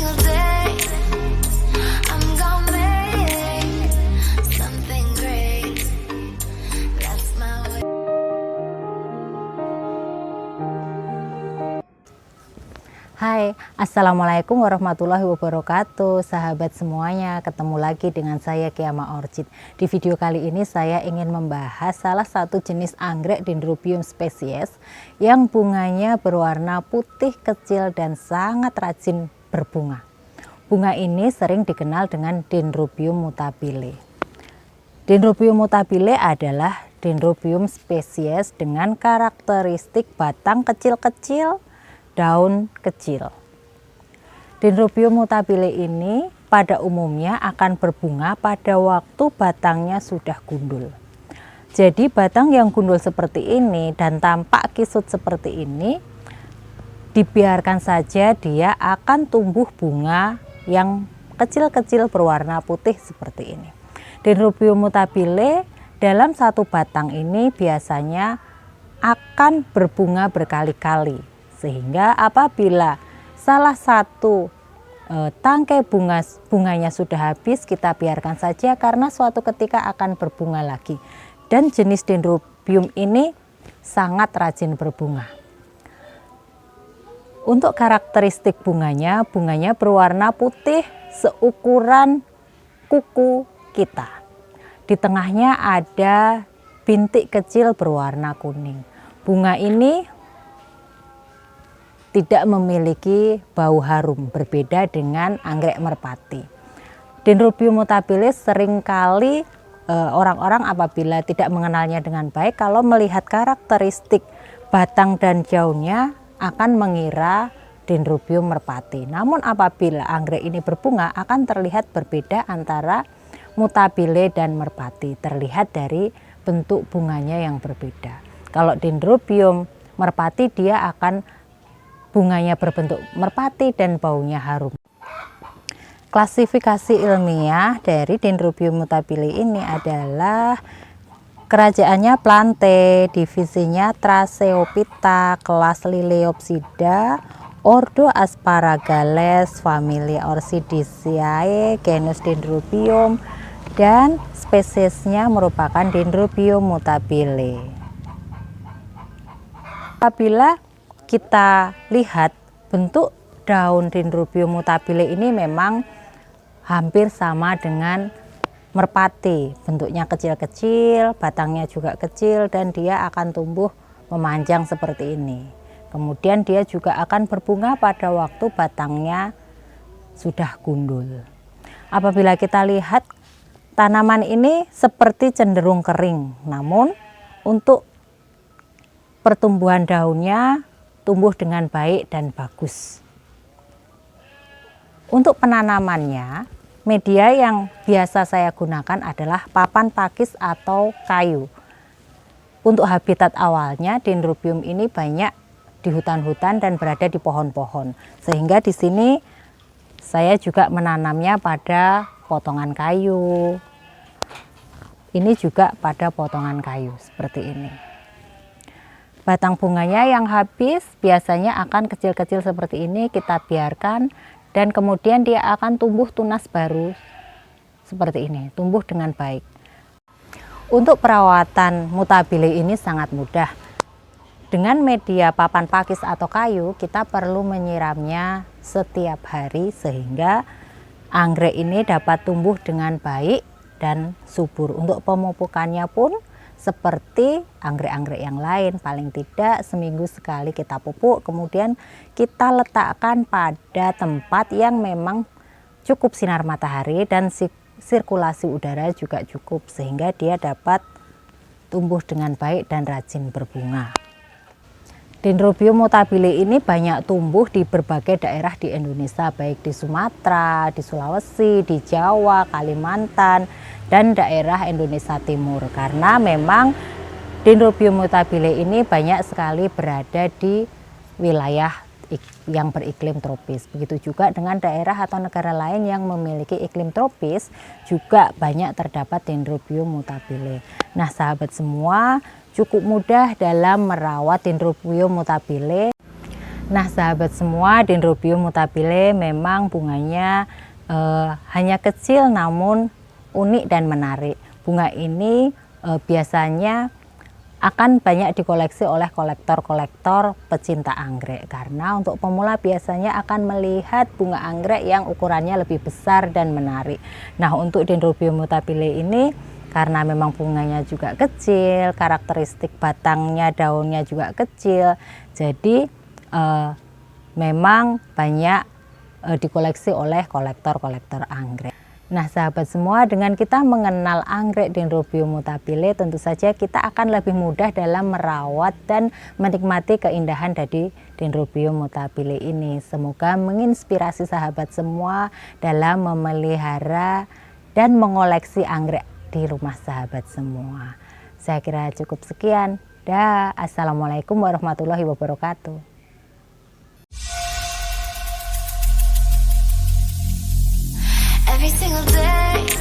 single day. I'm gonna make something great. That's my way. Hai, Assalamualaikum warahmatullahi wabarakatuh. Sahabat semuanya, ketemu lagi dengan saya Kiama Orchid. Di video kali ini saya ingin membahas salah satu jenis anggrek Dendrobium spesies yang bunganya berwarna putih kecil dan sangat rajin berbunga. Bunga ini sering dikenal dengan Dendrobium mutabile. Dendrobium mutabile adalah Dendrobium spesies dengan karakteristik batang kecil-kecil, daun kecil. Dendrobium mutabile ini pada umumnya akan berbunga pada waktu batangnya sudah gundul. Jadi batang yang gundul seperti ini dan tampak kisut seperti ini, dibiarkan saja dia akan tumbuh bunga yang kecil-kecil berwarna putih seperti ini. Dendrobium mutabile dalam satu batang ini biasanya akan berbunga berkali-kali. Sehingga apabila salah satu tangkai bunganya sudah habis, kita biarkan saja karena suatu ketika akan berbunga lagi. Dan jenis dendrobium ini sangat rajin berbunga. Untuk karakteristik bunganya berwarna putih seukuran kuku kita. Di tengahnya ada bintik kecil berwarna kuning. Bunga ini tidak memiliki bau harum, berbeda dengan anggrek merpati. Dendrobium mutabile seringkali orang-orang apabila tidak mengenalnya dengan baik, kalau melihat karakteristik batang dan daunnya akan mengira Dendrobium merpati. Namun apabila anggrek ini berbunga akan terlihat berbeda antara mutabile dan merpati, terlihat dari bentuk bunganya yang berbeda. Kalau Dendrobium merpati dia akan bunganya berbentuk merpati dan baunya harum. Klasifikasi ilmiah dari Dendrobium mutabile ini adalah kerajaannya Plantae, divisinya Tracheophyta, kelas Liliopsida, ordo Asparagales, familia Orchidaceae, genus Dendrobium, dan spesiesnya merupakan Dendrobium mutabile. Apabila kita lihat bentuk daun Dendrobium mutabile ini memang hampir sama dengan merpati. Bentuknya kecil-kecil, batangnya juga kecil, dan dia akan tumbuh memanjang seperti ini. Kemudian dia juga akan berbunga pada waktu batangnya sudah gundul. Apabila kita lihat tanaman ini seperti cenderung kering, namun untuk pertumbuhan daunnya tumbuh dengan baik dan bagus. Untuk penanamannya, media yang biasa saya gunakan adalah papan pakis atau kayu. Untuk habitat awalnya, Dendrobium ini banyak di hutan-hutan dan berada di pohon-pohon. Sehingga di sini saya juga menanamnya pada potongan kayu. Ini juga pada potongan kayu seperti ini. Batang bunganya yang habis biasanya akan kecil-kecil seperti ini, kita biarkan dan kemudian dia akan tumbuh tunas baru seperti ini, tumbuh dengan baik. Untuk perawatan mutabile ini sangat mudah. Dengan media papan pakis atau kayu, kita perlu menyiramnya setiap hari sehingga anggrek ini dapat tumbuh dengan baik dan subur. Untuk pemupukannya pun seperti anggrek-anggrek yang lain, paling tidak seminggu sekali kita pupuk, kemudian kita letakkan pada tempat yang memang cukup sinar matahari dan sirkulasi udara juga cukup, sehingga dia dapat tumbuh dengan baik dan rajin berbunga. Dendrobium mutabile ini banyak tumbuh di berbagai daerah di Indonesia, baik di Sumatera, di Sulawesi, di Jawa, Kalimantan, dan daerah Indonesia Timur. Karena memang Dendrobium mutabile ini banyak sekali berada di wilayah yang beriklim tropis. Begitu juga dengan daerah atau negara lain yang memiliki iklim tropis, juga banyak terdapat Dendrobium mutabile. Nah, sahabat semua, cukup mudah dalam merawat Dendrobium mutabile. Nah sahabat semua, Dendrobium mutabile memang bunganya hanya kecil namun unik dan menarik. Bunga ini biasanya akan banyak dikoleksi oleh kolektor-kolektor pecinta anggrek, karena untuk pemula biasanya akan melihat bunga anggrek yang ukurannya lebih besar dan menarik. Nah untuk Dendrobium mutabile ini karena memang bunganya juga kecil, karakteristik batangnya, daunnya juga kecil, jadi memang banyak dikoleksi oleh kolektor-kolektor anggrek. Nah sahabat semua, dengan kita mengenal anggrek Dendrobium mutabile, tentu saja kita akan lebih mudah dalam merawat dan menikmati keindahan dari Dendrobium mutabile ini. Semoga menginspirasi sahabat semua dalam memelihara dan mengoleksi anggrek di rumah sahabat semua. Saya kira cukup sekian. Dah, assalamualaikum warahmatullahi wabarakatuh. Every single day